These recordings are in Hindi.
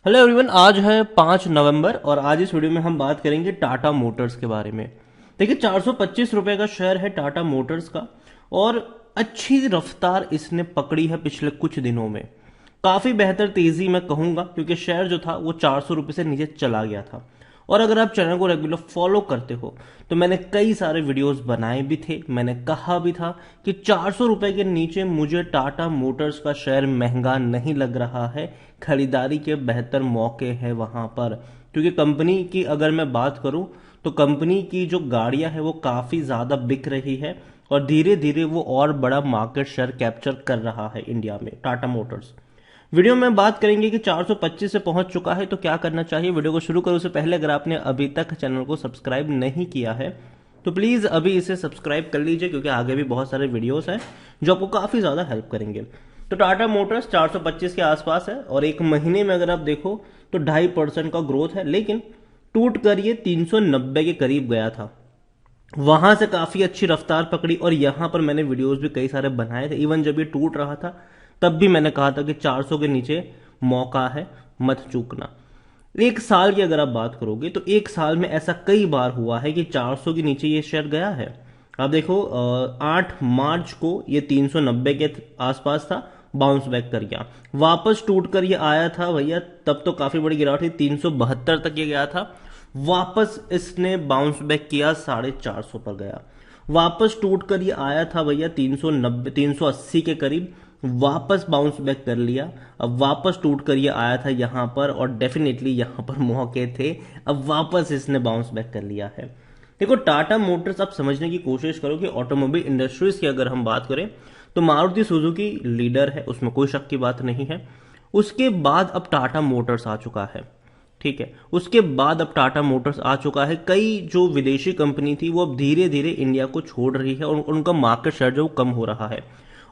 हेलो एवरीवन, आज है 5 नवंबर और आज इस वीडियो में हम बात करेंगे टाटा मोटर्स के बारे में। देखिए, 425 रुपए का शेयर है टाटा मोटर्स का और अच्छी रफ्तार इसने पकड़ी है पिछले कुछ दिनों में। काफी बेहतर तेजी मैं कहूंगा, क्योंकि शेयर जो था वो 400 रुपए से नीचे चला गया था। और अगर आप चैनल को रेगुलर फॉलो करते हो तो मैंने कई सारे वीडियोस बनाए भी थे। मैंने कहा भी था कि 400 रुपए के नीचे मुझे टाटा मोटर्स का शेयर महंगा नहीं लग रहा है, खरीदारी के बेहतर मौके हैं वहां पर। क्योंकि कंपनी की अगर मैं बात करूं तो कंपनी की जो गाड़ियां हैं वो काफी ज्यादा बिक रही है और धीरे धीरे वो और बड़ा मार्केट शेयर कैप्चर कर रहा है इंडिया में टाटा मोटर्स। वीडियो में बात करेंगे कि 425 से पहुंच चुका है तो क्या करना चाहिए। वीडियो को शुरू करो उससे पहले अगर आपने अभी तक चैनल को सब्सक्राइब नहीं किया है तो प्लीज अभी इसे सब्सक्राइब कर लीजिए, क्योंकि आगे भी बहुत सारे वीडियोस हैं जो आपको काफी ज्यादा हेल्प करेंगे। तो टाटा मोटर्स 425 के आसपास है और एक महीने में अगर आप देखो तो 2.5% का ग्रोथ है, लेकिन टूट कर ये 390 के करीब गया था। वहां से काफी अच्छी रफ्तार पकड़ी और यहां पर मैंने वीडियोस भी कई सारे बनाए थे। इवन जब ये टूट रहा था तब भी मैंने कहा था कि 400 के नीचे मौका है, मत चूकना। एक साल की अगर आप बात करोगे तो एक साल में ऐसा कई बार हुआ है कि 400 के नीचे ये शेयर गया है। आप देखो, 8 मार्च को ये 390 के आसपास था, बाउंस बैक कर गया, वापस टूट कर ये आया था भैया, तब तो काफी बड़ी गिरावट थी, 372 तक ये गया था। वापस इसने बाउंस बैक किया, 450 पर गया, वापस टूट कर ये आया था भैया 390 380 के करीब, वापस बाउंस बैक कर लिया। अब वापस टूट कर ये आया था यहां पर और डेफिनेटली यहां पर मौके थे, अब वापस इसने बाउंस बैक कर लिया है। देखो, टाटा मोटर्स आप समझने की कोशिश करो कि ऑटोमोबाइल इंडस्ट्रीज की अगर हम बात करें तो मारुति सुजुकी लीडर है, उसमें कोई शक की बात नहीं है। उसके बाद अब टाटा मोटर्स आ चुका है, ठीक है, उसके बाद अब टाटा मोटर्स आ चुका है। कई जो विदेशी कंपनी थी वो अब धीरे धीरे इंडिया को छोड़ रही है और उनका मार्केट शेयर जो कम हो रहा है।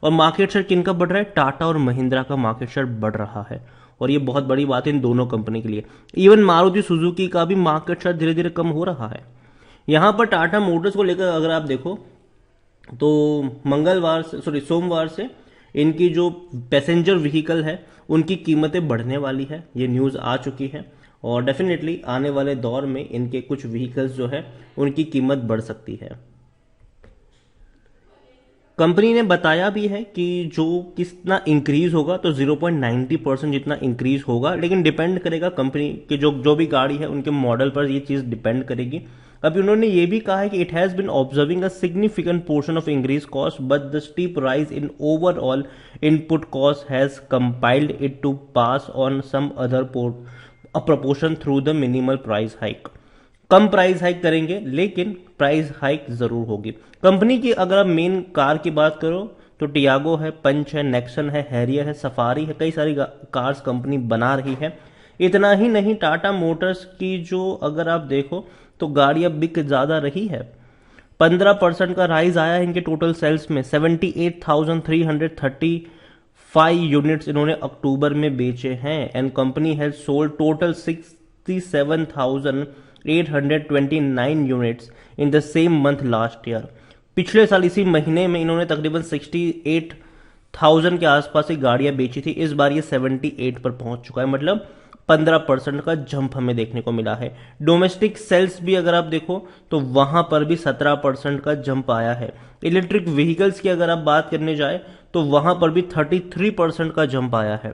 और मार्केट शेयर किनका बढ़ रहा है? टाटा और महिंद्रा का मार्केट शेयर बढ़ रहा है और ये बहुत बड़ी बात है इन दोनों कंपनी के लिए। इवन मारुति सुजुकी का भी मार्केट शेयर धीरे धीरे कम हो रहा है। यहां पर टाटा मोटर्स को लेकर अगर आप देखो तो मंगलवार से, सॉरी, सोमवार से इनकी जो पैसेंजर व्हीकल है उनकी कीमतें बढ़ने वाली है, ये न्यूज आ चुकी है। और डेफिनेटली आने वाले दौर में इनके कुछ व्हीकल्स जो है उनकी कीमत बढ़ सकती है। कंपनी ने बताया भी है कि जो कितना इंक्रीज होगा तो 0.90% जितना इंक्रीज होगा, लेकिन डिपेंड करेगा कंपनी के जो जो भी गाड़ी है उनके मॉडल पर ये चीज डिपेंड करेगी। अभी उन्होंने ये भी कहा है कि it has been observing a significant portion of increase cost but the steep rise in overall input cost has compiled it to pass on some other proportion through the minimal price hike. कम प्राइस हाइक करेंगे लेकिन प्राइस हाइक जरूर होगी। कंपनी की अगर आप मेन कार की बात करो तो टियागो है, पंच है, नेक्सन है, हैरियर है, सफारी है, कई सारी कार्स कंपनी बना रही है। इतना ही नहीं, टाटा मोटर्स की जो अगर आप देखो तो गाड़ियां बिक ज्यादा रही है। 15% का राइज आया है इनके टोटल सेल्स में। 78,335 यूनिट्स इन्होंने अक्टूबर में बेचे हैं and company has sold total 67,829 units in the same month last year. पिछले साल इसी महीने में इन्होंने तकरीबन 68,000 के आसपास ही गाड़ियां बेची थी, इस बार ये 78 पर पहुंच चुका है, मतलब 15% का जंप हमें देखने को मिला है। डोमेस्टिक सेल्स भी अगर आप देखो तो वहां पर भी 17% का जंप आया है। इलेक्ट्रिक व्हीकल्स की अगर आप बात करने जाए तो वहां पर भी 33% का जंप आया है।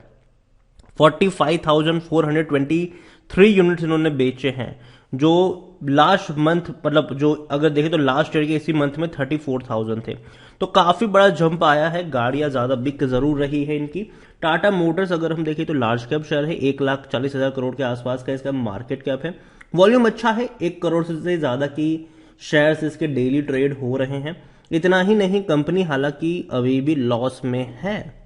45,423 यूनिट्स इन्होंने बेचे हैं, जो लास्ट मंथ, मतलब जो अगर देखें तो लास्ट ईयर के इसी मंथ में 34,000 थे। तो काफी बड़ा जंप आया है, गाड़ियां ज्यादा बिक जरूर रही है इनकी। टाटा मोटर्स अगर हम देखें तो लार्ज कैप शेयर है, 1,40,000 करोड़ के आसपास का इसका मार्केट कैप है। वॉल्यूम अच्छा है, 1 करोड़ से ज्यादा की शेयर्स इसके डेली ट्रेड हो रहे हैं। इतना ही नहीं, कंपनी हालांकि अभी भी लॉस में है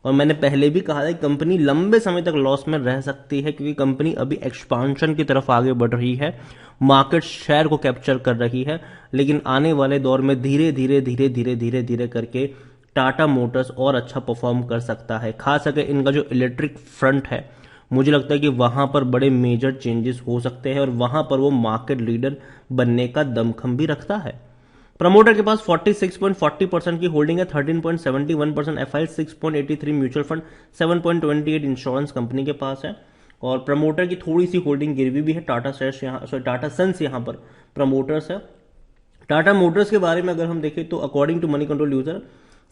और मैंने पहले भी कहा था कि कंपनी लंबे समय तक लॉस में रह सकती है, क्योंकि कंपनी अभी एक्सपांशन की तरफ आगे बढ़ रही है, मार्केट शेयर को कैप्चर कर रही है। लेकिन आने वाले दौर में धीरे धीरे धीरे धीरे धीरे धीरे करके टाटा मोटर्स और अच्छा परफॉर्म कर सकता है। खास करके इनका जो इलेक्ट्रिक फ्रंट है, मुझे लगता है कि वहां पर बड़े मेजर चेंजेस हो सकते हैं और वहां पर वो मार्केट लीडर बनने का दमखम भी रखता है। प्रमोटर के पास 46.40% की होल्डिंग है, 13.71% FI, 6.83 mutual fund, 7.28 insurance company के पास है और प्रमोटर की थोड़ी सी होल्डिंग गिरवी भी है। टाटा शेयर्स यहाँ, सॉरी टाटा सन्स यहाँ पर प्रमोटर्स है। टाटा मोटर्स के बारे में अगर हम देखें तो according to Moneycontrol user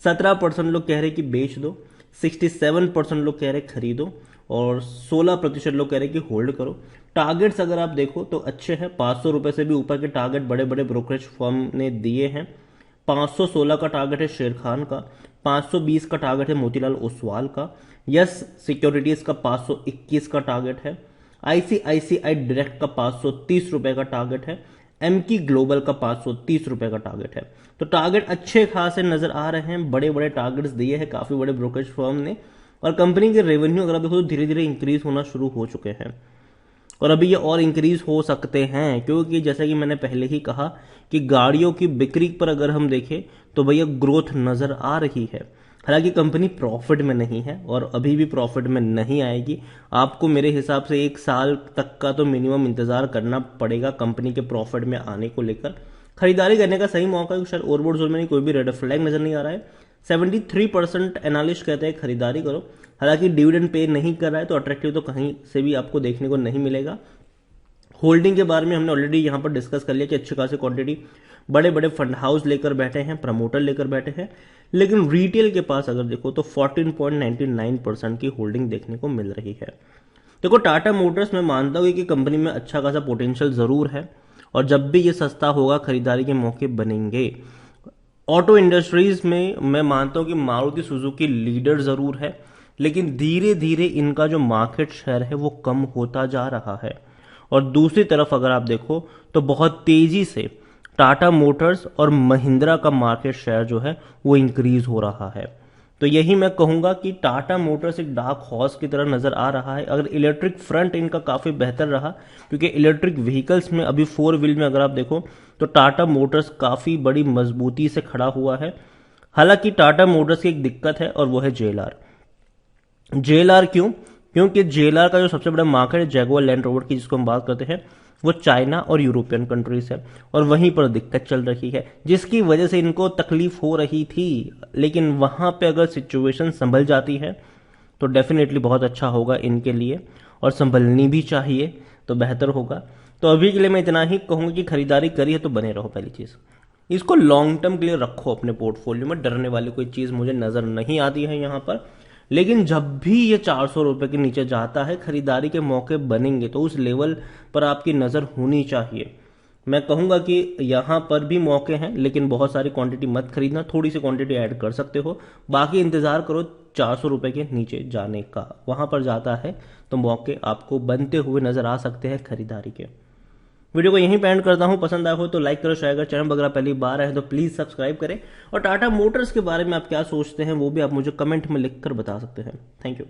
17% लोग कह रहे कि बेच दो, 67% लोग कह रहे खरीदो और 16% लोग कह रहे कि होल्ड करो। टारगेट्स अगर आप देखो तो अच्छे हैं, 500 रुपए से भी ऊपर के टारगेट बड़े बड़े ब्रोकरेज फर्म ने दिए हैं। 516 का टारगेट है शेर खान का, 520 का टारगेट है मोतीलाल ओसवाल का, यस सिक्योरिटीज का 521 का टारगेट है, आईसीआईसीआई डायरेक्ट का 530 रुपए का टारगेट है, एमकी ग्लोबल का 530 रुपए का टारगेट है। तो टारगेट अच्छे खासे नजर आ रहे हैं, बड़े बड़े टारगेट्स दिए हैं काफी बड़े ब्रोकरेज फर्म ने। और कंपनी के रेवेन्यू अगर आप देखो तो धीरे धीरे इंक्रीज होना शुरू हो चुके हैं और अभी ये और इंक्रीज हो सकते हैं, क्योंकि जैसा कि मैंने पहले ही कहा कि गाड़ियों की बिक्री पर अगर हम देखें तो भैया ग्रोथ नजर आ रही है। हालांकि कंपनी प्रॉफिट में नहीं है और अभी भी प्रॉफिट में नहीं आएगी। आपको मेरे हिसाब से 1 साल तक का तो मिनिमम इंतजार करना पड़ेगा कंपनी के प्रॉफिट में आने को लेकर। खरीदारी करने का सही मौका है, शायद ओवरबोर्ड जोन में कोई भी रेड फ्लैग नजर नहीं आ रहा है। 73% एनालिस्ट कहते हैं खरीदारी करो। हालांकि डिविडेंड पे नहीं कर रहा है तो अट्रैक्टिव तो कहीं से भी आपको देखने को नहीं मिलेगा। होल्डिंग के बारे में हमने ऑलरेडी यहां पर डिस्कस कर लिया कि अच्छी खासी क्वांटिटी बड़े बड़े फंड हाउस लेकर बैठे हैं, प्रमोटर लेकर बैठे हैं, लेकिन रिटेल के पास अगर देखो तो 14.99% की होल्डिंग देखने को मिल रही है। देखो टाटा मोटर्स मैं मानता हूं कि कंपनी में अच्छा खासा पोटेंशियल जरूर है और जब भी ये सस्ता होगा खरीदारी के मौके बनेंगे। ऑटो इंडस्ट्रीज में मैं मानता हूं कि मारुति सुजुकी लीडर जरूर है, लेकिन धीरे धीरे इनका जो मार्केट शेयर है वो कम होता जा रहा है। और दूसरी तरफ अगर आप देखो तो बहुत तेजी से टाटा मोटर्स और महिंद्रा का मार्केट शेयर जो है वो इंक्रीज हो रहा है। तो यही मैं कहूंगा कि टाटा मोटर्स एक डार्क हॉर्स की तरह नजर आ रहा है। अगर इलेक्ट्रिक फ्रंट इनका काफी बेहतर रहा, क्योंकि इलेक्ट्रिक व्हीकल्स में अभी 4 व्हील में अगर आप देखो तो टाटा मोटर्स काफी बड़ी मजबूती से खड़ा हुआ है। हालांकि टाटा मोटर्स की एक दिक्कत है और वो है जेएलआर। जेएलआर क्यों? क्योंकि जेएलआर का जो सबसे बड़ा मार्केट है जैगुआर लैंड रोवर की जिसको हम बात करते हैं वो चाइना और यूरोपियन कंट्रीज है और वहीं पर दिक्कत चल रही है, जिसकी वजह से इनको तकलीफ हो रही थी। लेकिन वहां पे अगर सिचुएशन संभल जाती है तो डेफिनेटली बहुत अच्छा होगा इनके लिए और संभलनी भी चाहिए तो बेहतर होगा। तो अभी के लिए मैं इतना ही कहूंगा कि खरीदारी करी है तो बने रहो। पहली चीज इसको लॉन्ग टर्म के लिए रखो अपने पोर्टफोलियो में, डरने वाली कोई चीज मुझे नजर नहीं आती है यहां पर। लेकिन जब भी ये 400 रुपए के नीचे जाता है खरीदारी के मौके बनेंगे तो उस लेवल पर आपकी नजर होनी चाहिए। मैं कहूंगा कि यहां पर भी मौके हैं, लेकिन बहुत सारी क्वांटिटी मत खरीदना, थोड़ी सी क्वांटिटी ऐड कर सकते हो, बाकी इंतजार करो 400 रुपए के नीचे जाने का। वहां पर जाता है तो मौके आपको बनते हुए नजर आ सकते हैं खरीदारी के। वीडियो को यहीं पे एंड करता हूं। पसंद आया हो तो लाइक करो, शेयर करो, चैनल वगैरह पहली बार आए तो प्लीज सब्सक्राइब करें। और टाटा मोटर्स के बारे में आप क्या सोचते हैं वो भी आप मुझे कमेंट में लिखकर बता सकते हैं। Thank you.